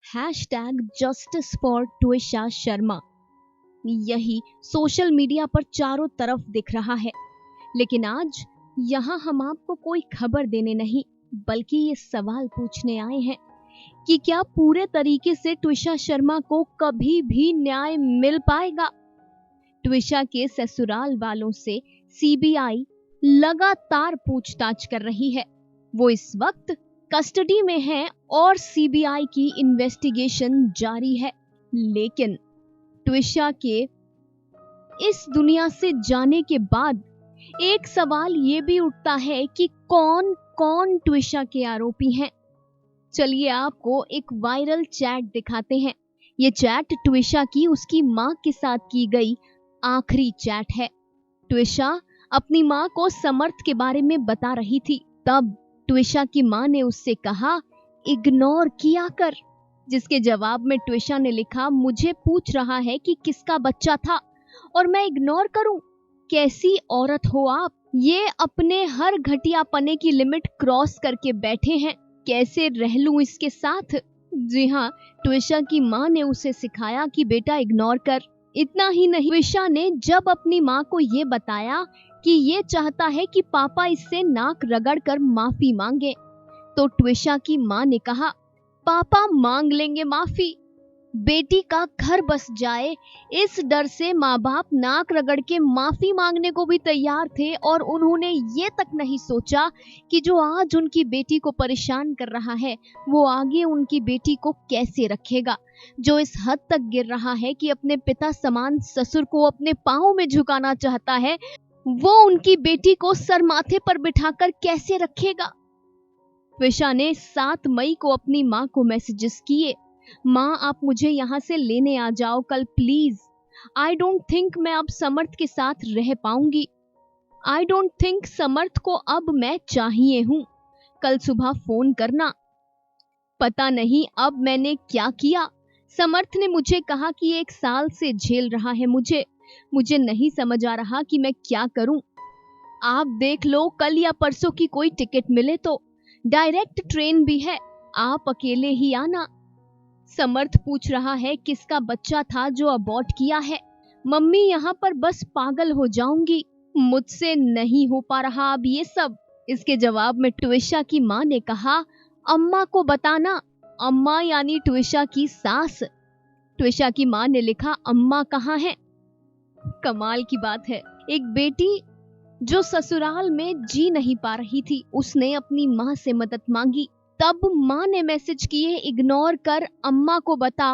Hashtag justice for Twisha Sharma, यही social media पर चारों तरफ दिख रहा है। लेकिन आज यहाँ हम आपको कोई खबर देने नहीं बल्कि ये सवाल पूछने आए हैं कि क्या पूरे तरीके से ट्विशा शर्मा को कभी भी न्याय मिल पाएगा। ट्विशा के ससुराल वालों से सीबीआई लगातार पूछताछ कर रही है। वो इस वक्त कस्टडी में है और सीबीआई की इन्वेस्टिगेशन जारी है। लेकिन ट्विशा के इस दुनिया से जाने के बाद एक सवाल ये भी उठता है कि कौन कौन ट्विशा के आरोपी हैं। चलिए आपको एक वायरल चैट दिखाते हैं। ये चैट ट्विशा की उसकी माँ के साथ की गई आखिरी चैट है। ट्विशा अपनी माँ को समर्थ के बारे में बता रही थी। तब ट्विशा की माँ ने उससे कहा इग्नोर किया कर, जिसके जवाब में ट्विशा ने लिखा मुझे पूछ रहा है कि किसका बच्चा था और मैं इग्नोर करूं। कैसी औरत हो आप, ये अपने हर घटियापने की लिमिट क्रॉस करके बैठे हैं। कैसे रह लूं इसके साथ। जी हाँ, ट्विशा की माँ ने उसे सिखाया कि बेटा इग्नोर कर। इतना ही नहीं, ट्विशा ने जब अपनी माँ को ये बताया कि ये चाहता है कि पापा इससे नाक रगड़कर माफी मांगे, तो ट्विशा की माँ ने कहा पापा मांग लेंगे माफी। बेटी का घर बस जाए इस डर से माँ बाप नाक रगड़ के माफी मांगने को भी तैयार थे और उन्होंने ये तक नहीं सोचा कि जो आज उनकी बेटी को परेशान कर रहा है वो आगे उनकी बेटी को कैसे रखेगा। जो इस हद तक गिर रहा है कि अपने पिता समान ससुर को अपने पांव में झुकाना चाहता है, वो उनकी बेटी को सर माथे पर बिठाकर कैसे रखेगा। ट्विशा ने 7 मई को अपनी माँ को मैसेजेस किए, माँ आप मुझे यहाँ से लेने आ जाओ कल प्लीज। आई डोंट थिंक मैं अब समर्थ के साथ रह पाऊंगी। आई डोंट थिंक समर्थ को अब मैं चाहिए हूँ। कल सुबह फोन करना। पता नहीं अब मैंने क्या किया। समर्थ ने मुझे कहा कि 1 साल से झेल रहा है मुझे नहीं समझ आ रहा कि मैं क्या करूं। आप देख लो कल या परसों की कोई टिकट मिले तो, डायरेक्ट ट्रेन भी है, आप अकेले ही आना। समर्थ पूछ रहा है किसका बच्चा था जो अबॉर्ट किया है। मम्मी यहाँ पर बस पागल हो जाऊंगी, मुझसे नहीं हो पा रहा अब ये सब। इसके जवाब में ट्विशा की माँ ने कहा अम्मा को बताना। अम्मा यानी ट्विशा की सास। ट्विशा की माँ ने लिखा अम्मा कहाँ है। कमाल की बात है, एक बेटी जो ससुराल में जी नहीं पा रही थी उसने अपनी माँ से मदद मांगी। तब माँ ने मैसेज किए इग्नोर कर, अम्मा को बता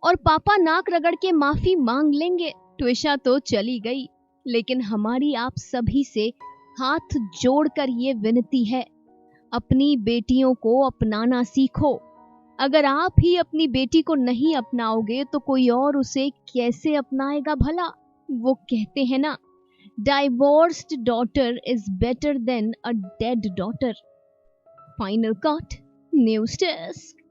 और पापा नाक रगड़ के माफी मांग लेंगे। ट्विशा तो चली गई, लेकिन हमारी आप सभी से हाथ जोड़कर ये विनती है, अपनी बेटियों को अपनाना सीखो। अगर आप ही अपनी बेटी को नहीं अपनाओगे तो कोई और उसे कैसे अपनाएगा भला। वो कहते हैं ना, divorced daughter is better than a dead daughter. Final cut. News Desk.